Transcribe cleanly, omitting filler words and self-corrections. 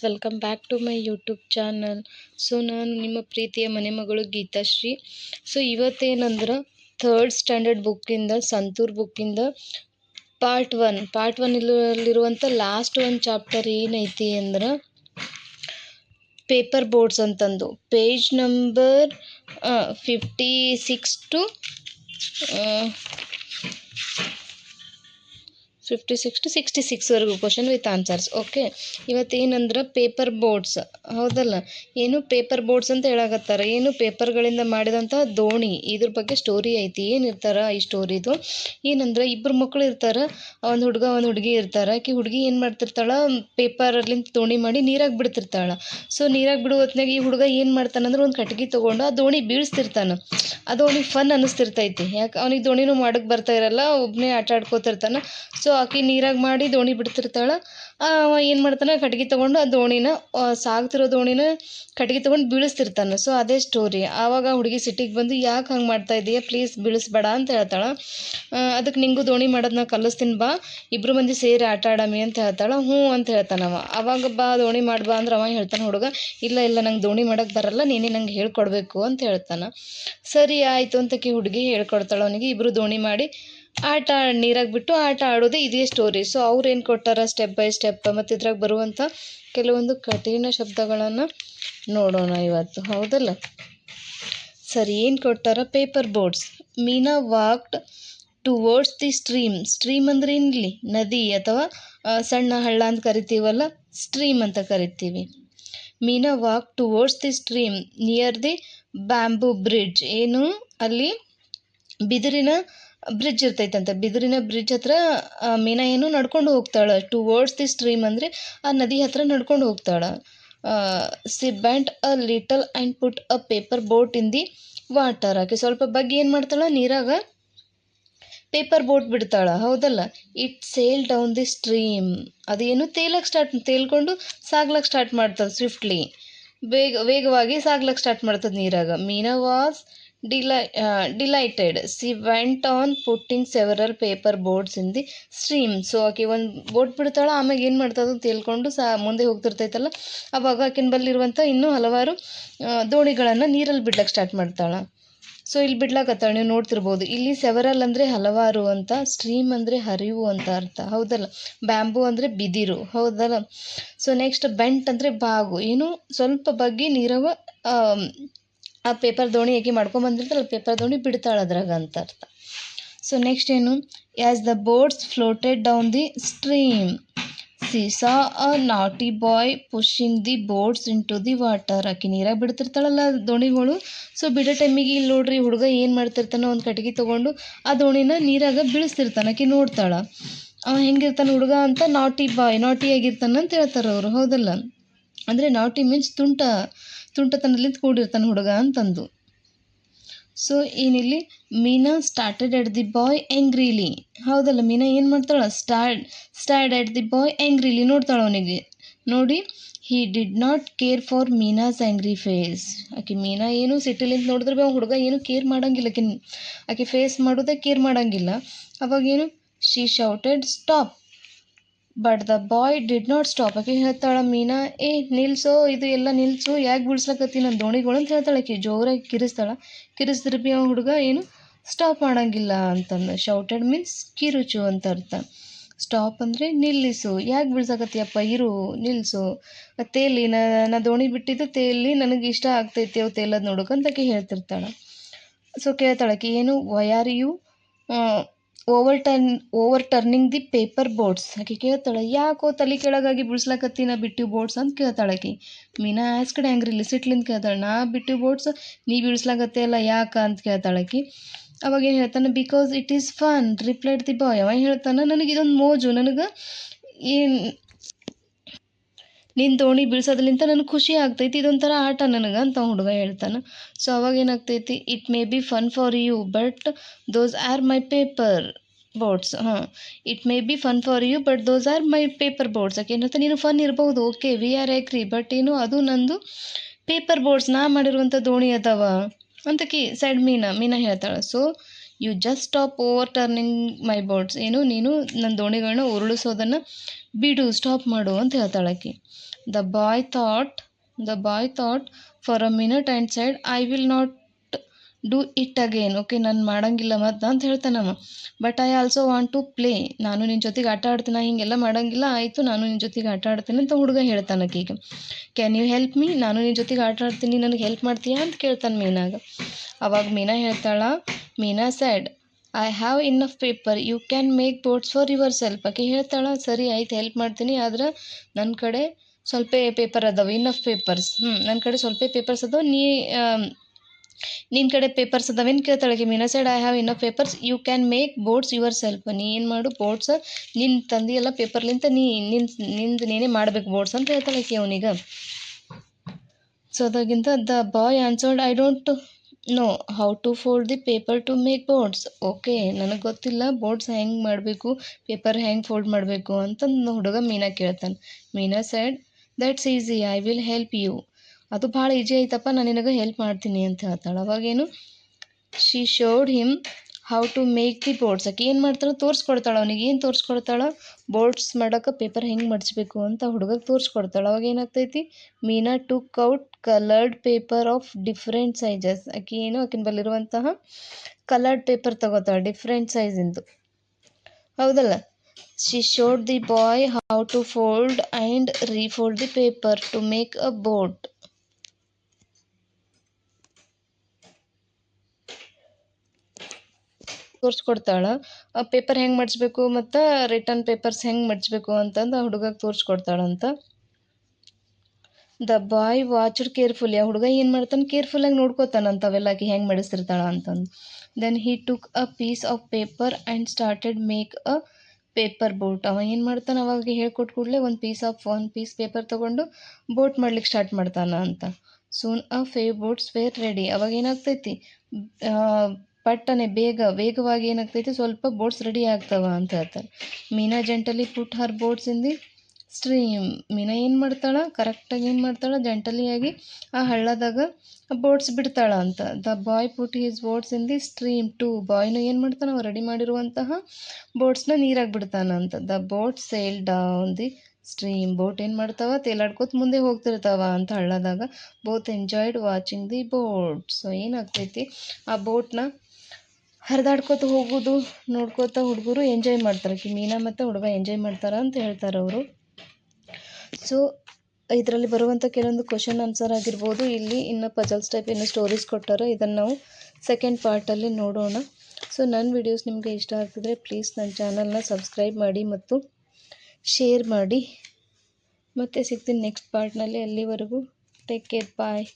Welcome back to my YouTube channel. So ನಾನು ನಿಮ್ಮ ಪ್ರೀತಿಯ ಮನೆ ಮಗಳು ಗೀತಾಶ್ರೀ. ಸೊ ಇವತ್ತೇನಂದ್ರೆ ಥರ್ಡ್ ಸ್ಟ್ಯಾಂಡರ್ಡ್ ಬುಕ್ಕಿಂದ ಸಂತೂರ್ ಬುಕ್ಕಿಂದ ಪಾರ್ಟ್ ಒನ್ ಇಲ್ಲಿರುವಂಥ ಲಾಸ್ಟ್ ಒಂದು ಚಾಪ್ಟರ್ ಏನೈತಿ ಅಂದ್ರೆ ಪೇಪರ್ ಬೋರ್ಡ್ಸ್ ಅಂತಂದು ಪೇಜ್ ನಂಬರ್ 56 to 66ವರೆಗೂ ಕ್ವಶನ್ ವಿತ್ ಆನ್ಸರ್ಸ್. ಓಕೆ, ಇವತ್ತೇನಂದ್ರೆ ಪೇಪರ್ ಬೋರ್ಡ್ಸ್, ಹೌದಲ್ಲ, ಏನು ಪೇಪರ್ ಬೋರ್ಡ್ಸ್ ಅಂತ ಹೇಳಕತ್ತಾರ. ಏನು ಪೇಪರ್ಗಳಿಂದ ಮಾಡಿದಂಥ ದೋಣಿ, ಇದ್ರ ಬಗ್ಗೆ ಸ್ಟೋರಿ ಐತಿ. ಏನಿರ್ತಾರ ಈ ಸ್ಟೋರಿದು ಏನಂದ್ರೆ ಇಬ್ಬರು ಮಕ್ಕಳು ಇರ್ತಾರ, ಒಂದು ಹುಡುಗ ಒಂದು ಹುಡುಗಿ ಇರ್ತಾರ. ಆಕಿ ಹುಡುಗಿ ಏನು ಮಾಡ್ತಿರ್ತಾಳ, ಪೇಪರ್ಲಿಂದ ದೋಣಿ ಮಾಡಿ ನೀರಾಗಿ ಬಿಡ್ತಿರ್ತಾಳ. ಸೊ ನೀರಾಗಿ ಬಿಡುವ ಹೊತ್ನಾಗ ಈ ಹುಡುಗ ಏನು ಮಾಡ್ತಾನಂದ್ರೆ ಒಂದು ಕಟ್ಗೆ ತೊಗೊಂಡು ಆ ದೋಣಿ ಬೀಳಿಸ್ತಿರ್ತಾನೆ. ಅದು ಅವನಿಗೆ ಫನ್ ಅನ್ನಿಸ್ತಿರ್ತೈತಿ. ಯಾಕೆ ಅವನಿಗೆ ದೋಣಿನೂ ಮಾಡಕ್ಕೆ ಬರ್ತಾ ಇರಲ್ಲ, ಒಬ್ಬನೇ ಆಟ ಆಡ್ಕೋತಿರ್ತಾನೆ. ಸೊ ಆಕಿ ನೀರಾಗ ಮಾಡಿ ದೋಣಿ ಬಿಡ್ತಿರ್ತಾಳೆ. ಅವ ಏನು ಮಾಡ್ತಾನೆ, ಕಟ್ಗೆ ತೊಗೊಂಡು ಆ ದೋಣಿನ ಸಾಗ್ತಿರೋ ದೋಣಿನ ಕಟ್ಗೆ ತೊಗೊಂಡು ಬೀಳಿಸ್ತಿರ್ತಾನೆ. ಸೊ ಅದೇ ಸ್ಟೋರಿ. ಆವಾಗ ಹುಡುಗಿ ಸಿಟ್ಟಿಗೆ ಬಂದು ಯಾಕೆ ಹಂಗೆ ಮಾಡ್ತಾ ಇದೀಯ, ಪ್ಲೀಸ್ ಬೀಳಿಸ್ಬೇಡ ಅಂತ ಹೇಳ್ತಾಳೆ. ಅದಕ್ಕೆ ನಿಂಗೂ ದೋಣಿ ಮಾಡೋದನ್ನ ಕಲಿಸ್ತೀನಿ ಬಾ, ಇಬ್ಬರು ಮಂದಿ ಸೇರಿ ಆಟ ಆಡಮಿ ಅಂತ ಹೇಳ್ತಾಳೆ. ಹ್ಞೂ ಅಂತ ಹೇಳ್ತಾನವ. ಅವಾಗ ಬಾ ದೋಣಿ ಮಾಡ್ಬಾ ಅಂದ್ರೆ ಅವ ಹೇಳ್ತಾನೆ ಹುಡುಗ, ಇಲ್ಲ ನಂಗೆ ದೋಣಿ ಮಾಡೋಕ್ಕೆ ಬರಲ್ಲ, ನೀನೇ ನಂಗೆ ಹೇಳ್ಕೊಡ್ಬೇಕು ಅಂತ ಹೇಳ್ತಾನೆ. ಸರಿ ಆಯಿತು ಅಂತಕಿ ಹುಡುಗಿ ಹೇಳ್ಕೊಡ್ತಾಳೆ ಅವನಿಗೆ. ಇಬ್ಬರು ದೋಣಿ ಮಾಡಿ ನೀರಾಗಿ ಬಿಟ್ಟು ಆಟ ಆಡೋದೇ ಇದೇ ಸ್ಟೋರಿ. ಸೊ ಅವ್ರು ಏನು ಕೊಟ್ಟಾರ ಸ್ಟೆಪ್ ಬೈ ಸ್ಟೆಪ್, ಮತ್ತು ಇದ್ರಾಗ ಬರುವಂಥ ಕೆಲವೊಂದು ಕಠಿಣ ಶಬ್ದಗಳನ್ನು ನೋಡೋಣ ಇವತ್ತು, ಹೌದಲ್ಲ. ಸರಿ, ಏನು ಕೊಟ್ಟಾರ, paper boards. Meena walked towards the stream ಅಂದ್ರೆ ಏನಿಲ್ಲಿ ನದಿ ಅಥವಾ ಸಣ್ಣ ಹಳ್ಳ ಅಂತ ಕರಿತೀವಲ್ಲ, ಸ್ಟ್ರೀಮ್ ಅಂತ ಕರಿತೀವಿ. Meena walk towards the stream near the bamboo bridge. ಏನು ಅಲ್ಲಿ ಬಿದಿರಿನ ಬ್ರಿಡ್ಜ್ ಇರ್ತೈತಂತೆ. ಬಿದಿರಿನ ಬ್ರಿಡ್ಜ್ ಹತ್ರ ಮೀನಾ ಏನು ನಡ್ಕೊಂಡು ಹೋಗ್ತಾಳೆ. ಟುವರ್ಡ್ಸ್ ದಿ ಸ್ಟ್ರೀಮ್ ಅಂದರೆ ಆ ನದಿ ಹತ್ರ ನಡ್ಕೊಂಡು ಹೋಗ್ತಾಳೆ. C bent a little and put a paper boat in the water. ಆಕೆ ಸ್ವಲ್ಪ ಬಗ್ಗೆ ಏನು ಮಾಡ್ತಾಳೆ, ನೀರಾಗ ಪೇಪರ್ ಬೋಟ್ ಬಿಡ್ತಾಳ, ಹೌದಲ್ಲ. It sale down the stream. ಅದೇನು ತೇಲ್ಕೊಂಡು ಸಾಗ್ಲಕ್ಕೆ ಸ್ಟಾರ್ಟ್ ಮಾಡ್ತದೆ ಸ್ವಿಫ್ಟ್ಲಿ, ವೇಗವಾಗಿ ಸಾಗ್ಲಕ್ಕೆ ಸ್ಟಾರ್ಟ್ ಮಾಡ್ತದೆ ನೀರಾಗ. Meena was delighted. She went on putting several paper boats in the stream. So ಆಕೆ ಒಂದು ಬೋಟ್ ಬಿಡ್ತಾಳ, ಆಮೇಲೆ ಏನು ಮಾಡ್ತದ ತೇಲ್ಕೊಂಡು ಮುಂದೆ ಹೋಗ್ತಿರ್ತೈತಲ್ಲ, ಅವಾಗ ಆಕಿನ ಬಲ್ಲಿರುವಂಥ ಇನ್ನೂ ಹಲವಾರು ದೋಣಿಗಳನ್ನು ನೀರಲ್ಲಿ ಬಿಡ್ಲಕ್ಕೆ ಸ್ಟಾರ್ಟ್ ಮಾಡ್ತಾಳೆ. ಸೊ ಇಲ್ಲಿ ಬಿಡ್ಲಾಕತ್ತಾಳೆ, ನೀವು ನೋಡ್ತಿರ್ಬೋದು. ಇಲ್ಲಿ ಸೆವರಲ್ ಅಂದರೆ ಹಲವಾರು ಅಂತ, ಸ್ಟ್ರೀಮ್ ಅಂದರೆ ಹರಿವು ಅಂತ ಅರ್ಥ, ಹೌದಲ್ಲ. ಬ್ಯಾಂಬೂ ಅಂದರೆ ಬಿದಿರು, ಹೌದಲ್ಲ. ಸೊ ನೆಕ್ಸ್ಟ್ ಬೆಂಟ್ ಅಂದರೆ ಬಾಗು, ಏನು ಸ್ವಲ್ಪ ಬಗ್ಗೆ ನೀರವ ಆ ಪೇಪರ್ ದೋಣಿ ಆಕೆ ಮಾಡ್ಕೊಂಬಂದಿರ್ತಾಳೆ, ಪೇಪರ್ ದೋಣಿ ಬಿಡ್ತಾಳೆ ಅದ್ರಾಗ ಅಂತ ಅರ್ಥ. ಸೊ ನೆಕ್ಸ್ಟ್ ಏನು, as the boats floated down the stream she saw a naughty boy pushing the boats into the water. ಆಕೆ ನೀರಾಗ ಬಿಡ್ತಿರ್ತಾಳಲ್ಲ ದೋಣಿಗಳು. ಸೊ ಬಿಡೋ ಟೈಮಿಗೆ ಇಲ್ಲಿ ನೋಡ್ರಿ, ಹುಡುಗ ಏನು ಮಾಡ್ತಿರ್ತಾನೆ, ಒಂದು ಕಟ್ಗೆ ತೊಗೊಂಡು ಆ ದೋಣಿನ ನೀರಾಗ ಬೀಳಿಸ್ತಿರ್ತಾನೆ. ಆಕೆ ನೋಡ್ತಾಳೆ ಅವ ಹೆಂಗಿರ್ತಾನೆ ಹುಡುಗ ಅಂತ. ನಾಟಿಯಾಗಿರ್ತಾನೆ ಅಂತ ಹೇಳ್ತಾರೆ ಅವರು, ಹೌದಲ್ಲ. ಅಂದರೆ ನಾಟಿ ಮೀನ್ಸ್ ತುಂಟತನದಿಂದ ಕೂಡಿರ್ತಾನೆ ಹುಡುಗ ಅಂತಂದು. ಸೊ ಏನಿಲ್ಲಿ Meena started at the boy angrily, ಹೌದಲ್ಲ. ಮೀನಾ ಏನು ಮಾಡ್ತಾಳೆ, ಸ್ಟಾರ್ಡ್ ಎಟ್ ದಿ ಬಾಯ್ ಆ್ಯಂಗ್ರಿಲಿ, ನೋಡ್ತಾಳೆ ಅವನಿಗೆ ನೋಡಿ. He did not care for Meena's angry face. ಆಕೆ ಮೀನಾ ಏನು ಸಿಟ್ಟಿಲಿಂತ ನೋಡಿದ್ರೆ ಭೀ ಹುಡುಗ ಏನು ಕೇರ್ ಮಾಡೋಂಗಿಲ್ಲ, ಆಕೆ ಫೇಸ್ ಮಾಡೋದೇ ಕೇರ್ ಮಾಡೋಂಗಿಲ್ಲ. ಅವಾಗೇನು, she shouted stop but the boy did not stop. ಆಕೆ ಹೇಳ್ತಾಳೆ ಮೀನಾ, ನಿಲ್ಸೋ, ಇದು ಎಲ್ಲ ನಿಲ್ಸು, ಯಾಕೆ ಬಿಡ್ಸ್ಲಕತ್ತಿ ನನ್ನ ದೋಣಿಗಳು ಅಂತ ಹೇಳ್ತಾಳೆ. ಆಕೆ ಜೋರಾಗಿ ಕಿರಿಸಿದ್ರೆ ಭೀ ಅವ ಹುಡುಗ ಏನು ಸ್ಟಾಪ್ ಮಾಡೋಂಗಿಲ್ಲ ಅಂತಂದು. ಶೌಟೆಡ್ ಮೀನ್ಸ್ ಕಿರುಚು ಅಂತ ಅರ್ಥ. ಸ್ಟಾಪ್ ಅಂದರೆ ನಿಲ್ಲಿಸು, ಯಾಕೆ ಬಿಡ್ಸಕತ್ತಿಯಪ್ಪ, ಇರು, ನಿಲ್ಲಿಸು, ತೇಲಿ, ನಾ ದೋಣಿ ಬಿಟ್ಟಿದ್ದು ತೇಲಿ, ನನಗೆ ಇಷ್ಟ ಆಗ್ತೈತಿ ಅವು ತೇಲೋದು ನೋಡೋಕಂತ ಆಕೆ ಹೇಳ್ತಿರ್ತಾಳೆ. ಸೊ ಕೇಳ್ತಾಳೆ ಆಕೆ ಏನು, why are you overturning the paper boards. ಆಕೆ ಕೇಳ್ತಾಳೆ, ಯಾಕೋ ತಲೆ ಕೆಳಗಾಗಿ ಬಿಡ್ಸ್ಲಕತ್ತಿ ನಾ ಬಿಟ್ಟಿವ್ ಬೋರ್ಡ್ಸ್ ಅಂತ ಕೇಳ್ತಾಳೆ ಆಕೆ. ಮೀನಾ ಆಸ್ಕಡ್ ಆ್ಯಂಗ್ರಿಲಿ, ಸಿಟ್ಲಿಂದ ಕೇಳ್ತಾಳೆ, ನಾ ಬಿಟ್ಟಿವ್ ಬೋರ್ಡ್ಸ್ ನೀ ಬಿಡಿಸ್ಲಾಕತ್ತೆ ಅಲ್ಲ ಯಾಕ ಅಂತ ಕೇಳ್ತಾಳೆ ಆಕೆ. ಅವಾಗ ಏನು ಹೇಳ್ತಾನೆ, because it is fun replied the boy. ಅವ ಹೇಳ್ತಾನೆ, ನನಗೆ ಇದೊಂದು ಮೋಜು, ನನಗೆ ಏನು ನಿನ್ನ ದೋಣಿ ಬೀಳ್ಸೋದ್ಲಿಂತ ನನಗೆ ಖುಷಿ ಆಗ್ತೈತಿ, ಇದೊಂಥರ ಆಟ ನನಗೆ ಅಂತ ಹುಡುಗ ಹೇಳ್ತಾನೆ. ಸೊ ಅವಾಗ ಏನಾಗ್ತೈತಿ, it may be fun for you but those are my paper boats. It may be fun for you but those are my paper boats. ಯಾಕೆ ಏನಂತ, ನೀನು ಫನ್ ಇರ್ಬೋದು, okay, we are agree, but ಏನು ಅದು ನಂದು paper boards, ನಾ ಮಾಡಿರುವಂಥ ದೋಣಿ ಅದಾವ ಅಂತ ಮೀನಾ ಹೇಳ್ತಾಳೆ. So you just stop overturning my boards. ಏನು ನೀನು ನನ್ನ ದೋಣಿಗಳನ್ನ ಉರುಳಿಸೋದನ್ನು ಬಿಡು, ಸ್ಟಾಪ್ ಮಾಡು ಅಂತ ಹೇಳ್ತಾಳೆ ಆಕೆ. The boy thought for a minute and said I will not do it again. Okay, ನಾನು ಮಾಡಂಗಿಲ್ಲ ಮತ್ತು ಅಂತ ಹೇಳ್ತಾನವ. But I also want to play. ನಾನು ನಿನ್ನ ಜೊತೆಗೆ ಆಟ ಆಡ್ತೀನಿ, ಹಿಂಗೆಲ್ಲ ಮಾಡಂಗಿಲ್ಲ, ಆಯಿತು ನಾನು ನಿನ್ನ ಜೊತೆಗೆ ಆಟ ಆಡ್ತೀನಿ ಅಂತ ಹುಡುಗ ಹೇಳ್ತಾನಕೀಗ. ಕ್ಯಾನ್ ಯು ಹೆಲ್ಪ್ ಮೀ, ನಾನು ನಿನ್ನ ಜೊತೆಗೆ ಆಟ ಆಡ್ತೀನಿ, ನನಗೆ ಹೆಲ್ಪ್ ಮಾಡ್ತೀಯಾ ಅಂತ ಕೇಳ್ತಾನೆ ಮೀನಾಗ. ಅವಾಗ Meena said I have enough paper, you can make boats for yourself. ಆಕೆ ಹೇಳ್ತಾಳ, ಸರಿ ಆಯ್ತು ಹೆಲ್ಪ್ ಮಾಡ್ತೀನಿ, ಆದ್ರೆ ನನ್ನ ಕಡೆ ಸ್ವಲ್ಪ ಪೇಪರ್ ಅದಾವೆ, ಇನಫ್ ಪೇಪರ್ಸ್. ನನ್ನ ಕಡೆ ಸ್ವಲ್ಪ ಪೇಪರ್ಸ್ ಅದಾವೆ, ನಿನ್ನ ಕಡೆ ಪೇಪರ್ಸ್ ಅದಾವೇನು ಕೇಳ್ತಾಳೆ Meena. Said I have enough papers, you can make boats yourself. ನೀ ಏನು ಮಾಡು ಬೋಟ್ಸ್, ನಿನ್ನ ತಂದಿಯೆಲ್ಲ ಪೇಪರ್ಲಿಂತ ನಿಂದು ನೀನೇ ಮಾಡಬೇಕು ಬೋಟ್ಸ್ ಅಂತ ಹೇಳ್ತಾಳೆ ಅವನಿಗೆ. ಸೊ ಅದಾಗಿಂದ the boy answered I don't know how to fold the paper to make boats. Okay, ನನಗೆ ಗೊತ್ತಿಲ್ಲ ಬೋರ್ಡ್ಸ್ ಹೆಂಗೆ ಮಾಡಬೇಕು, ಪೇಪರ್ ಹೆಂಗೆ ಫೋಲ್ಡ್ ಮಾಡಬೇಕು ಅಂತ ಹುಡುಗ ಮೀನಾ ಕೇಳ್ತಾನೆ. Meena said that's easy, I will help you. ಅದು ಭಾಳ ಈಜಿ ಐತಪ್ಪ, ನಾನು ನಿನಗೆ ಹೆಲ್ಪ್ ಮಾಡ್ತೀನಿ ಅಂತ ಹೇಳ್ತಾಳೆ. ಅವಾಗೇನು she showed him how to make the boards. ಆಕೆ ಏನು ಮಾಡ್ತಾಳೆ ತೋರಿಸ್ಕೊಡ್ತಾಳೆ ಅವನಿಗೆ. ಏನು ತೋರಿಸ್ಕೊಡ್ತಾಳೆ, ಬೋರ್ಡ್ಸ್ ಮಾಡೋಕೆ ಪೇಪರ್ ಹೆಂಗೆ ಮಡಿಸ್ಬೇಕು ಅಂತ ಹುಡುಗಗೆ ತೋರಿಸ್ಕೊಡ್ತಾಳೆ. ಅವಾಗ ಏನಾಗ್ತೈತಿ, Meena took out coloured paper of different sizes. ಆಕಿನ ಬಲ್ಲಿರುವಂತಹ ಕಲರ್ಡ್ ಪೇಪರ್ ತಗೋತಾಳೆ ಡಿಫ್ರೆಂಟ್ ಸೈಜಿಂದು, ಹೌದಲ್ಲ. She showed the boy how to fold and refold the paper to make a boat. ತೋರಿಸ್ಕೊಡ್ತಾಳೆ ಪೇಪರ್ ಹೆಂಗೆ ಮಡಿಸ್ಬೇಕು ಮತ್ತು ರಿಟರ್ನ್ ಪೇಪರ್ಸ್ ಹೆಂಗೆ ಮಡಿಸ್ಬೇಕು ಅಂತಂದು ಆ ಹುಡುಗಗೆ ತೋರಿಸ್ಕೊಡ್ತಾಳಂತ. The boy watched carefully. ಆ ಹುಡುಗ ಏನು ಮಾಡ್ತಾನೆ, ಕೇರ್ಫುಲ್ಲಾಗಿ ನೋಡ್ಕೋತಾನಂತ ಅವೆಲ್ಲ ಆಕೆ ಹೆಂಗೆ ಮಡಿಸಿರ್ತಾಳ ಅಂತಂದು. Then he took a piece of paper and started make a paper boat. ಅವ ಏನು ಮಾಡ್ತಾನೆ, ಅವಾಗ ಹೇಳ್ಕೊಟ್ಟು ಕೂಡಲೇ ಒಂದು ಪೀಸ್ ಪೇಪರ್ ತೊಗೊಂಡು ಬೋಟ್ ಮಾಡ್ಲಿಕ್ಕೆ ಸ್ಟಾರ್ಟ್ ಮಾಡ್ತಾನೆ ಅಂತ. Soon a 5 boats were ready. ಅವಾಗ ಏನಾಗ್ತೈತಿ, ಪಟ್ಟನೆ ವೇಗವಾಗಿ ಏನಾಗ್ತೈತಿ, ಸ್ವಲ್ಪ ಬೋಟ್ಸ್ ರೆಡಿ ಆಗ್ತಾವ ಅಂತ ಹೇಳ್ತಾರೆ. ಮೀನಾ ಜೆಂಟಲಿ ಪುಟ್ ಹರ್ ಬೋಟ್ಸ್ ಇನ್ ದಿ ಸ್ಟ್ರೀಮ್. ಮೀನಾ ಏನು ಮಾಡ್ತಾಳೆ, ಕರೆಕ್ಟಾಗಿ ಏನು ಮಾಡ್ತಾಳೆ, ಜೆಂಟಲಿಯಾಗಿ ಆ ಹಳ್ಳದಾಗ ಬೋಟ್ಸ್ ಬಿಡ್ತಾಳ ಅಂತ. The boy put his boats in the stream too. ಬಾಯ್ನು ಏನು ಮಾಡ್ತಾನೆ, ಅವ ರೆಡಿ ಮಾಡಿರುವಂತಹ ಬೋಟ್ಸ್ನ ನೀರಾಗಿ ಬಿಡ್ತಾನಂತ. The boat sail down the stream. Boat ಏನು ಮಾಡ್ತಾವ, ತೇಲಾಡ್ಕೋತ ಮುಂದೆ ಹೋಗ್ತಿರ್ತಾವ ಅಂತ ಹಳ್ಳದಾಗ. Both enjoyed watching the boat. So ಏನಾಗ್ತೈತಿ, ಆ ಬೋಟ್ನ ಹರಿದಾಡ್ಕೋತ ಹೋಗೋದು ನೋಡ್ಕೋತ ಹುಡುಗರು ಎಂಜಾಯ್ ಮಾಡ್ತಾರೆ. ಮೀನಾ ಮತ್ತು ಹುಡುಗ ಎಂಜಾಯ್ ಮಾಡ್ತಾರೆ ಅಂತ ಹೇಳ್ತಾರೆ ಅವರು. ಸೊ ಇದರಲ್ಲಿ ಬರುವಂಥ ಕೆಲವೊಂದು ಕ್ವಶನ್ ಆನ್ಸರ್ ಆಗಿರ್ಬೋದು. ಇಲ್ಲಿ ಇನ್ನು ಪಜಲ್ಸ್ ಟೈಪ್ ಇನ್ನು ಸ್ಟೋರೀಸ್ ಕೊಟ್ಟಾರೆ, ಇದನ್ನು ನಾವು ಸೆಕೆಂಡ್ ಪಾರ್ಟಲ್ಲಿ ನೋಡೋಣ. ಸೊ ನನ್ನ ವಿಡಿಯೋಸ್ ನಿಮಗೆ ಇಷ್ಟ ಆಗ್ತಿದ್ರೆ ಪ್ಲೀಸ್ ನನ್ನ ಚಾನಲ್ನ ಸಬ್ಸ್ಕ್ರೈಬ್ ಮಾಡಿ ಮತ್ತು ಶೇರ್ ಮಾಡಿ. ಮತ್ತೆ ಸಿಗ್ತೀನಿ ನೆಕ್ಸ್ಟ್ ಪಾರ್ಟ್ನಲ್ಲಿ. ಅಲ್ಲಿವರೆಗೂ ಟೇಕ್ ಕೇರ್, ಬಾಯ್.